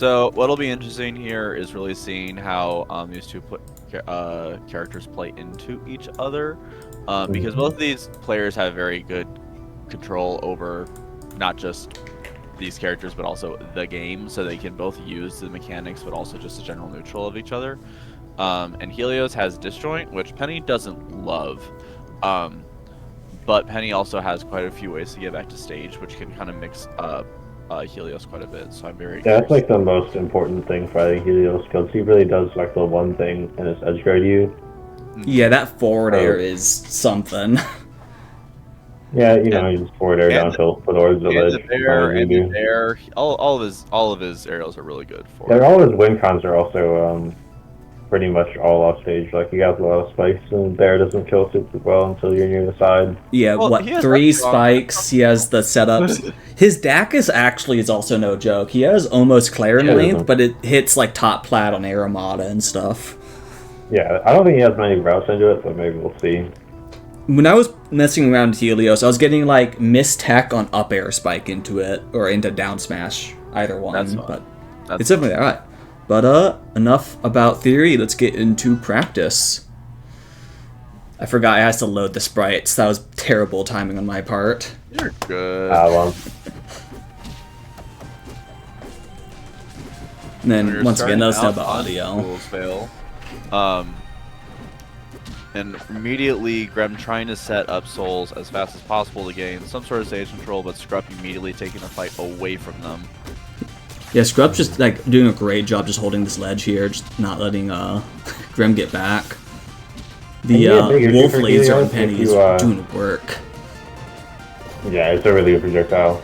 So what'll be interesting here is really seeing how these two characters play into each other, because both of these players have very good control over not just these characters but also the game, so they can both use the mechanics but also just the general neutral of each other. And Helios has disjoint, which Penny doesn't love, but Penny also has quite a few ways to get back to stage, which can kind of mix Helios quite a bit, so I'm very Yeah, that's like the most important thing for I think Helios, because he really does like the one thing, and it's edge guard you. Yeah, that forward air is something. Yeah, you know, you just forward air down tilt, put orbs at ledge. All of his aerials are really good for. Yeah, all his win cons are also pretty much all off stage. Like, he got a lot of spikes, and there doesn't kill super well until you're near the side. Yeah, well, what, 3 spikes, he has the setups. His Dacus actually is also no joke. He has almost Clarin length, but it hits like top plat on Aramata and stuff. Yeah, I don't think he has many routes into it, but maybe we'll see. When I was messing around with Helios, I was getting like miss tech on up air spike into it, or into down smash, either one, but it's definitely alright. But enough about theory, let's get into practice. I forgot I had to load the sprites. That was terrible timing on my part. You're good. Well. And then, once again, let us know about audio. Fail. And immediately, Grem trying to set up souls as fast as possible to gain some sort of stage control, but Skrupp immediately taking the fight away from them. Yeah, Skrupp's just like doing a great job just holding this ledge here, just not letting Grem get back. The Wolf Laser on Penny is doing work. Yeah, it's a really good projectile.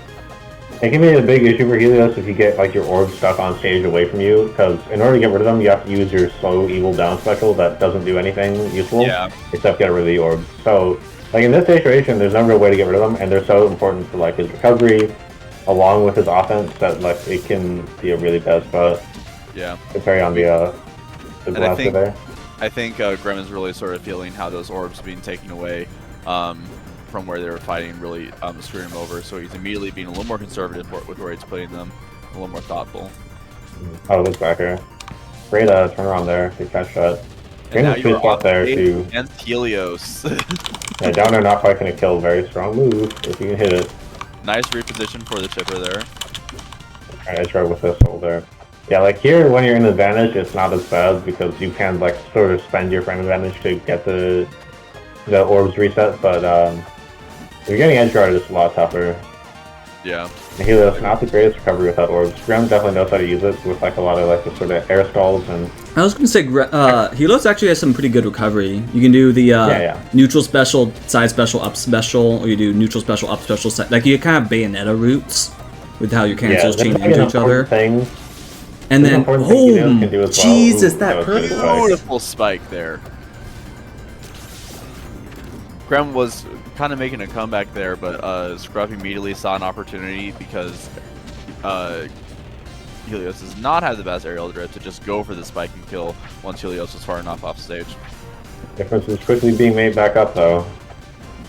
It can be a big issue for Helios if you get like your orb stuck on stage away from you, because in order to get rid of them, you have to use your slow evil down special that doesn't do anything useful except get rid of the orbs. So, like in this situation, there's no real way to get rid of them, and they're so important for like his recovery, along with his offense, that like it can be a really bad spot. Yeah. To carry on the blaster there. I think Grem is really sort of feeling how those orbs being taken away from where they were fighting really screwing him over, so he's immediately being a little more conservative with where he's putting them, a little more thoughtful. Oh, look back here. Great turn around there, big catch shot. And now you're spot there too. Against Helios. Yeah, down there not quite going to kill. Very strong move if you can hit it. Nice reposition for the chipper there. Alright, I try with this hole there. Yeah, like here, when you're in advantage, it's not as bad because you can like sort of spend your frame advantage to get the orbs reset, but if you're getting edge guard, it's a lot tougher. Yeah. And Helios, not the greatest recovery without orbs. Grem definitely knows how to use it with like a lot of like the sort of air stalls and. I was gonna say Helios actually has some pretty good recovery. You can do the neutral special, side special, up special, or you do neutral special, up special. Like you kind of Bayonetta routes with how your cancels chain into each other. And then, oh, Jesus, that beautiful spike there. Grem was kind of making a comeback there, but Skrupp immediately saw an opportunity because Helios does not have the best aerial drift to just go for the spike and kill once Helios was far enough off stage. Difference is quickly being made back up though.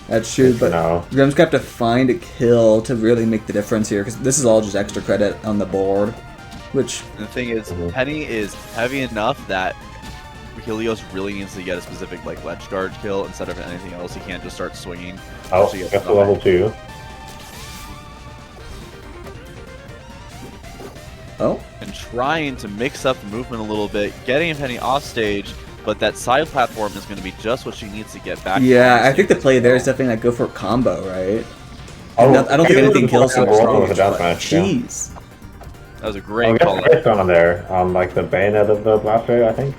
That's true, but Grem's got to find a kill to really make the difference here, because this is all just extra credit on the board. Which and the thing is, Penny is heavy enough that Helios really needs to get a specific like ledge guard kill instead of anything else. He can't just start swinging. Oh, that's the level 2. Oh. And trying to mix up the movement a little bit, getting Penny off stage, but that side platform is going to be just what she needs to get back. Yeah, I think the play there is definitely like go for a combo, right? Oh, I don't think anything kills him. Jeez. That was a great call. It's on there, like the bayonet of the blaster, I think.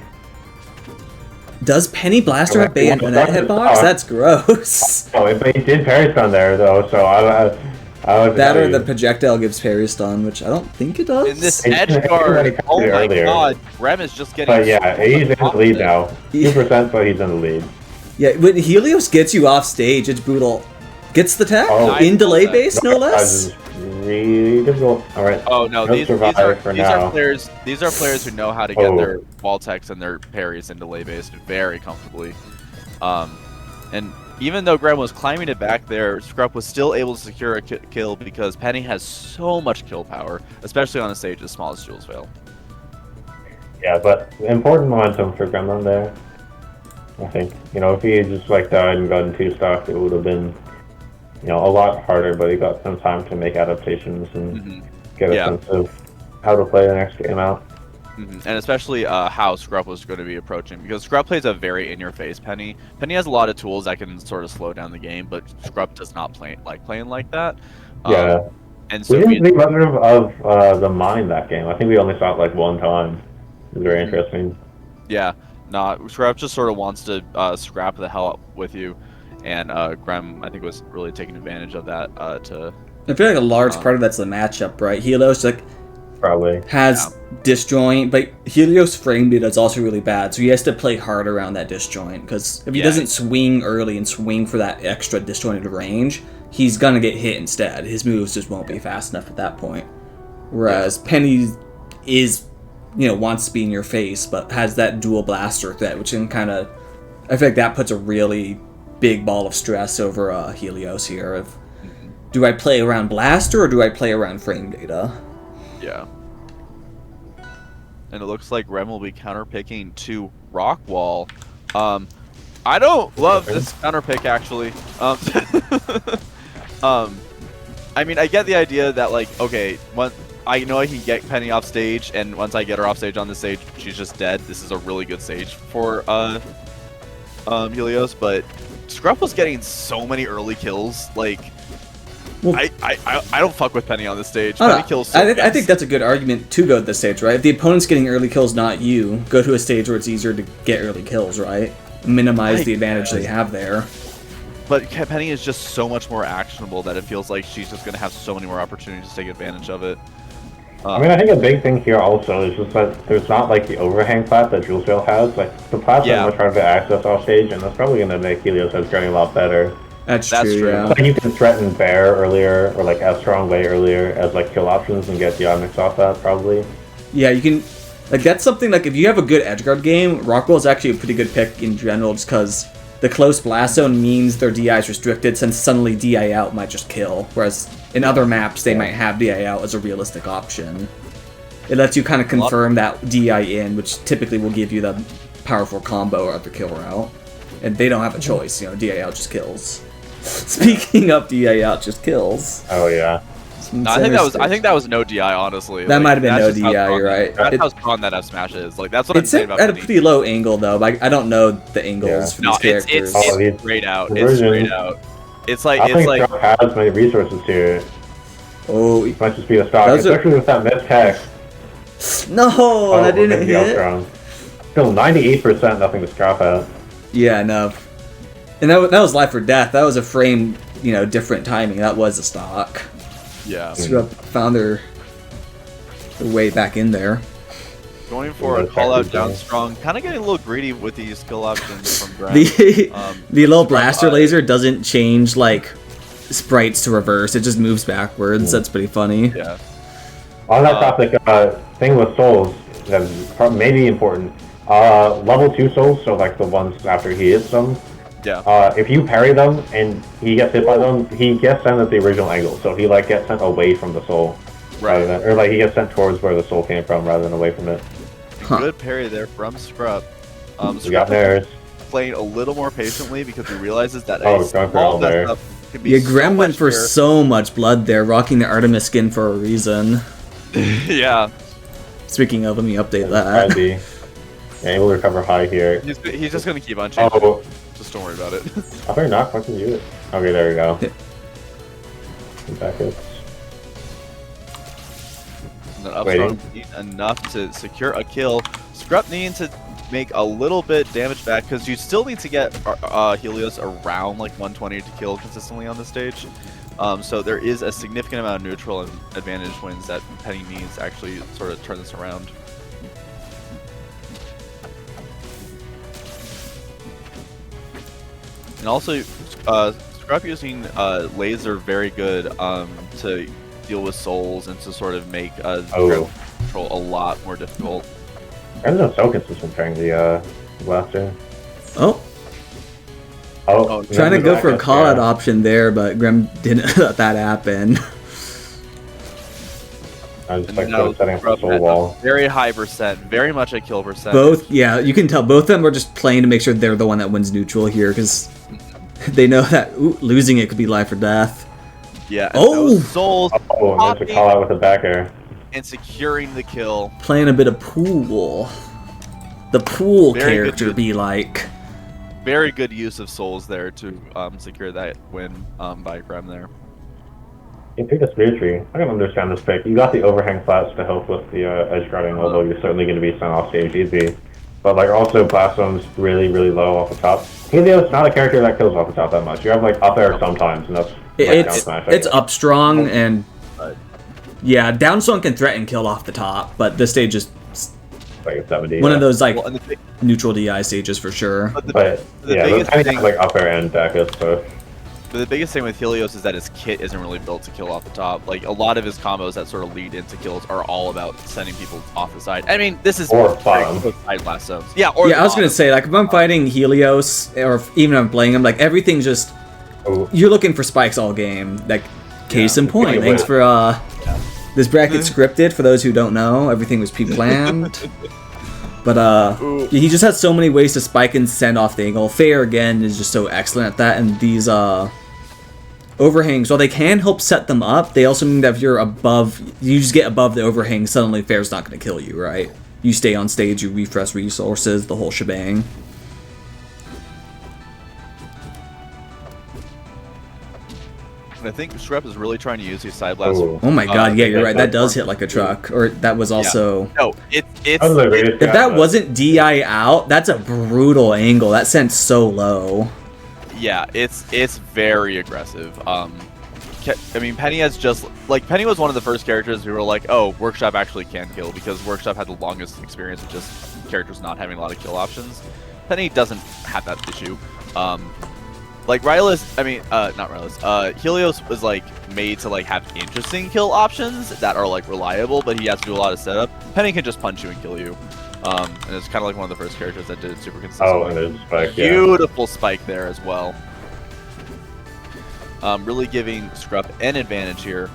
Does Penny Blaster have bayonet hitbox? That's gross. Oh, but he did parry stun there though, so I that or the projectile gives parry stun, which I don't think it does. In this edge guard, oh my god, Grem is just getting. But yeah, he's in the lead now. 2%, but he's in the lead. Yeah, when Helios gets you off stage, it's brutal. Gets the tech in delay base, no less. Really difficult. All right. Oh no, these are players who know how to get their wall techs and their parries in delay based very comfortably. And even though Gremlin was climbing it back there, Skrupp was still able to secure a kill because Penny has so much kill power, especially on a stage as small as Jules Vale. Yeah, but important momentum for Gremlin there. I think, if he had just like died and gotten 2 stock, it would have been, a lot harder, but he got some time to make adaptations and get a sense of how to play the next game out. And especially how Skrupp was going to be approaching, because Skrupp plays a very in-your-face Penny. Penny has a lot of tools that can sort of slow down the game, but Skrupp does not like playing like that. Yeah. And so we didn't see much of the mine that game. I think we only saw it like 1 time. It was very interesting. Yeah. No, Skrupp just sort of wants to scrap the hell up with you, and Grem, I think, was really taking advantage of that I feel like a large part of that's the matchup, right? Helios probably has disjoint, but Helios frame data is also really bad, so he has to play hard around that disjoint, because if he doesn't swing early and swing for that extra disjointed range, he's gonna get hit instead. His moves just won't be fast enough at that point. Whereas Penny is, wants to be in your face, but has that dual blaster threat, which can kind of, I feel like that puts a really big ball of stress over Helios here. Do I play around blaster or do I play around frame data? Yeah. And it looks like Rem will be counterpicking to Rockwall. I don't love this counterpick, actually. I mean, I get the idea that, like, okay, I know I can get Penny off stage, and once I get her off stage on the stage, she's just dead. This is a really good stage for Helios, but Skrupp was getting so many early kills, like... Well, I don't fuck with Penny on this stage. Penny kills so I think that's a good argument to go to the stage, right? If the opponent's getting early kills, not you, go to a stage where it's easier to get early kills, right? Minimize the advantage they have there. But Penny is just so much more actionable that it feels like she's just going to have so many more opportunities to take advantage of it. I mean, I think a big thing here also is just that there's not like the overhang plat that Jules Vale has. Like, the plats have much harder to access off stage, and that's probably going to make Helios' head getting a lot better. That's true. Yeah. Like, you can threaten Bear earlier, or like S-Strong way earlier as like kill options and get the Omnix off that, probably. Yeah, you can... Like, that's something, like, if you have a good edgeguard game, Rockwall is actually a pretty good pick in general, just because the close blast zone means their DI is restricted, since suddenly DI out might just kill, whereas in other maps they might have DI out as a realistic option. It lets you kind of confirm that DI in, which typically will give you the powerful combo or the kill route. And they don't have a choice, DI out just kills. Speaking of DI out just kills. Oh yeah. No, I think that was no DI, honestly. That might have been no DI, you're right. That's how strong that F smash is. Like, that's what I'm saying about it. It's at a pretty low angle though. Like, I don't know the angles for these characters. It's straight out. It's straight out. It's like Skrupp has many resources here. Oh, it might just be a stock, especially with that mid tech. No, that didn't hit. Still 98%, nothing to Skrupp at. Yeah, no. And that was life or death. That was a frame, different timing. That was a stock. Yeah. Skrupp found their way back in there. Going for a call out down strong, kind of getting a little greedy with these skill options from Grem. The little blaster laser doesn't change like sprites to reverse. It just moves backwards. That's pretty funny. Yeah. On that topic, thing with souls that may be important. Level 2 souls, so like the ones after he hits them. Yeah. If you parry them and he gets hit by them, he gets sent at the original angle. So he like gets sent away from the soul, right? Or like he gets sent towards where the soul came from, rather than away from it. Good parry there from Skrupp. We got theirs. Playing a little more patiently because he realizes that can be Grem went for so much blood there, rocking the Artemis skin for a reason. Yeah. Speaking of, let me update that. Yeah, able to recover high here. He's just gonna keep on changing. Oh. Just don't worry about it. I better not fucking use it. Okay, there we go. Back it. Waiting. Enough to secure a kill. Skrupp needing to make a little bit damage back because you still need to get Helios around like 120 to kill consistently on the stage. So there is a significant amount of neutral and advantage wins that Penny needs to actually sort of turn this around. And also, Skrupp using laser very good to deal with souls and to sort of make control a lot more difficult. Gremlin's so consistent during the blaster. Oh. Oh, Trying to go for a call-out yeah. option there, but Grem didn't let that happen. I was just And like now setting up a Skrupp soul has wall. a very high percent, very much a kill percent. Both, yeah, you can tell both of them are just playing to make sure they're the one that wins neutral here, because they know that losing it could be life or death. Yeah. Oh! Souls Oh, and there's a call out with a back air. and securing the kill. Playing a bit of pool. The pool Very good character use. be like. Very good use of souls there to secure that win by Grem there. You picked a spear tree. I can understand this pick. You got the overhang flats to help with the edge guarding, although you're certainly going to be sent off stage easy. But like also Blastone's really, really low off the top. Helios not a character that kills off the top that much. You have like up air sometimes, and that's like, down smash, I It's guess. up strong and yeah, down strong can threaten kill off the top, but this stage is like a 70. one yeah. of those like Well, and the, neutral DI stages for sure. but the, But the yeah, biggest those thing, have like up air and Dacus, so but the biggest thing with Helios is that his kit isn't really built to kill off the top. Like a lot of his combos that sort of lead into kills are all about sending people off the side. I mean, this is Or very bottom. close side blast zones. Yeah, or Yeah, the I was gonna bottom. say like if I'm fighting Helios or even if I'm playing him, like everything's just oh, you're looking for spikes all game. Like case in point. Yeah. Thanks for this bracket scripted for those who don't know. Everything was pre-planned. But he just has so many ways to spike and send off the angle. Fair again is just so excellent at that, and these overhangs, while they can help set them up, they also mean that if you're above, you just get above the overhang, suddenly Fair's not going to kill you, right? You stay on stage, you refresh resources, the whole shebang. And I think Skrupp is really trying to use these side blasts. Oh my god, yeah, you're right. That that's does hit like a truck. Or that was also... No, it's that was the greatest If guy, that but- wasn't DI out, that's a brutal angle. That sent so low. yeah, it's very aggressive. I mean, Penny has just like Penny was one of the first characters who were like, oh, Workshop actually can kill because Workshop had the longest experience with just characters not having a lot of kill options. Penny doesn't have that issue. Like Rylus, I mean, not Rylus. Helios was like made to like have interesting kill options that are like reliable, but he has to do a lot of setup. Penny can just punch you and kill you. And it's kind of like one of the first characters that did it super consistently. Oh, and there's spike, yeah. Beautiful spike there as well. Really giving Skrupp an advantage here.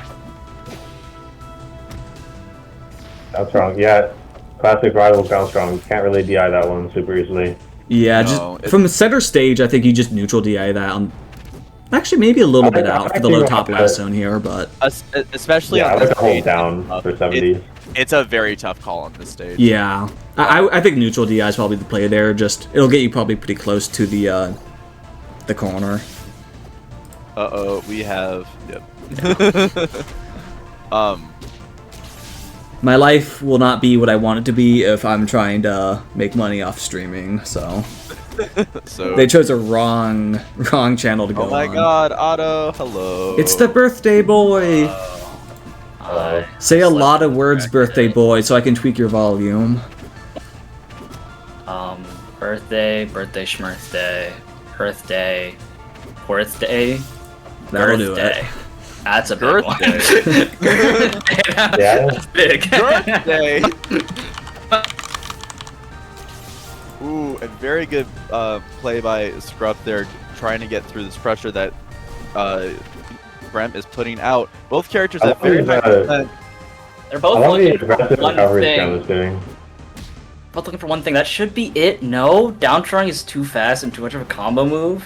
Down strong, yeah. Classic rival down strong. You can't really DI that one super easily. Yeah, No, just from the center stage, I think you just neutral DI that. Actually, maybe a little bit out for the low top last zone here, but Especially Yeah, I on like this to hold stage, down for 70s. it's a very tough call on this stage. yeah, I think neutral DI is probably the play there. Just it'll get you probably pretty close to the corner. Uh-oh, we have... Yep. My life will not be what I want it to be if I'm trying to make money off streaming. So So... they chose a wrong channel to go Oh my on. god, Otto, hello. It's the birthday boy. Say a lot of words, birthday boy, so I can tweak your volume. Birthday, schmirthday, birthday, birthday, That'll do it. birthday. That's a big one. Yeah. That's big. birthday! Ooh, and very good play by Skrupp there, trying to get through this pressure that Grem is putting out. Both characters I have very love high these, percent. They're I both love the looking for aggressive one recovery thing. Grem is doing. Both looking for one thing. That should be it. No, downstrong is too fast and too much of a combo move.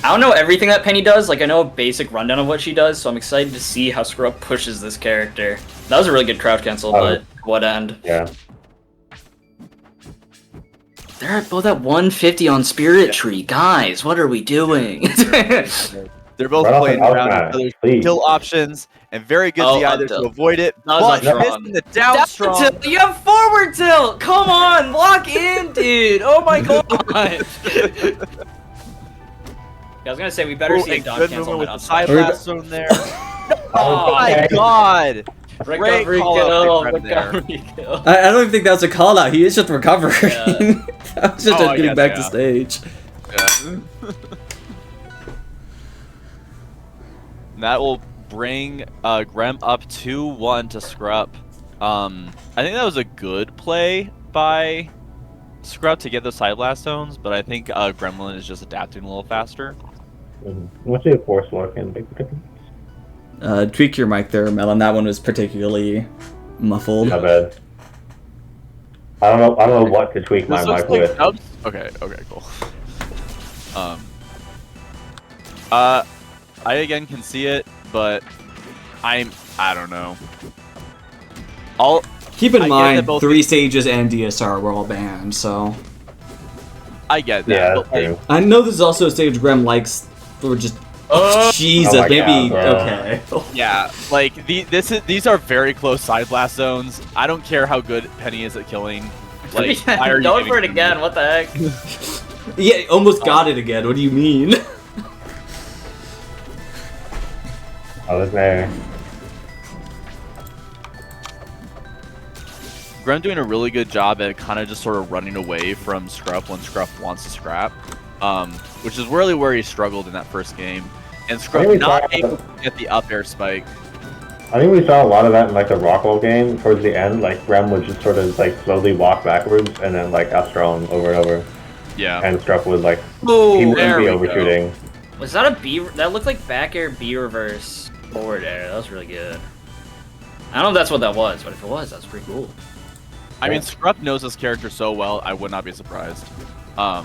I don't know everything that Penny does. Like I know a basic rundown of what she does, so I'm excited to see how Skrupp pushes this character. That was a really good crouch cancel, but what end? Yeah. They're both at 150 on Spirit Tree, guys. What are we doing? They're both Right off playing the around outside, each other's please. kill options, and very good Oh, DI up there to tilt. avoid it, That was but up strong. missing the down strong. Tilt. You have forward tilt. Come on, lock in, dude. Oh my god. Yeah, I was gonna say we better Ooh, see a and dodge good cancel movement on with the that side upside. blast zone there. Oh my Okay. god! Great Recovery call out kill. by Grem there. Recovery kill. I don't even think that was a call out. He is just recovering. Yeah. that was just Oh, I getting guess, back yeah. to stage. Yeah. And that will bring Grem up 2-1 to Skrupp. I think that was a good play by Skrupp to get those side blast zones, but I think Gremlin is just adapting a little faster. What's the force look and make the difference? Tweak your mic there, Melon. That one was particularly muffled. Not bad. I don't know what to tweak my mic with. Okay, cool. I again can see it, but I don't know. Keep in mind, 3 stages and DSR were all banned, so... I get that. Yeah, but, like, I know this is also a stage Grem likes, or just... Oh, Jesus, oh maybe... God, okay. yeah, like, these are very close side blast zones. I don't care how good Penny is at killing. Like, why are you going for it giving again, what the heck? Yeah, almost got it again, what do you mean? Oh, that's there. Grem doing a really good job at kind of just sort of running away from Skrupp when Skrupp wants to scrap, which is really where he struggled in that first game. And Skrupp not able to get the up air spike. I think we saw a lot of that in like the Rockwell game towards the end. Like Grem would just sort of like slowly walk backwards and then like up strong over and over. Yeah. And Skrupp would like he wouldn't be overshooting. Was that a B? That looked like back air B reverse forward air. That was really good. I don't know if that's what that was, but if it was, that's pretty cool. I mean, Skrupp knows this character so well, I would not be surprised. Yeah,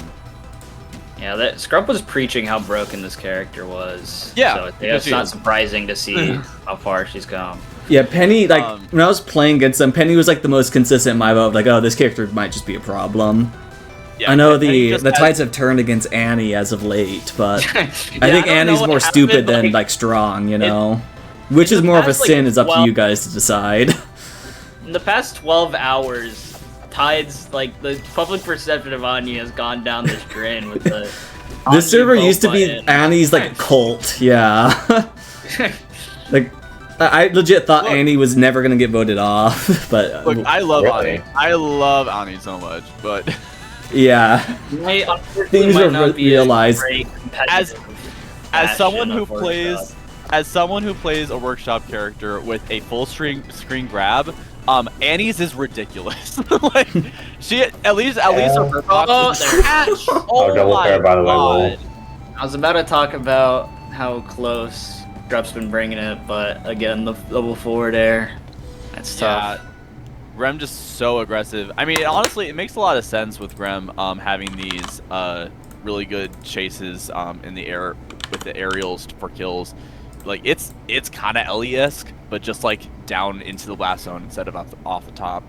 Skrupp was preaching how broken this character was. Yeah, so it's not surprising to see how far she's come. Yeah, Penny, like, when I was playing against them, Penny was like the most consistent in my vote of like, oh, this character might just be a problem. Yeah, I know the tides have turned against Annie as of late, but I think Annie's more stupid than like strong, you know? Which is more of a sin is up to you guys to decide. In the past 12 hours, Tide's, like, the public perception of Anya has gone down this drain with the... This server used to be Annie's, like, cult, yeah. Like, I legit thought Annie was never gonna get voted off, but... Look, I love Annie. I love Annie so much, but... Yeah. Things were realized. As someone who plays... As someone who plays a workshop character with a full screen grab, Annie's is ridiculous. Like, she at least her box is catch. Oh my God. I was about to talk about how close Skrupp's been bringing it, but again, the double forward air, that's tough. Grem just so aggressive. I mean, honestly, it makes a lot of sense with Grem having these really good chases in the air with the aerials for kills. Like, it's kind of Ellie-esque, but just like down into the blast zone instead of off the top.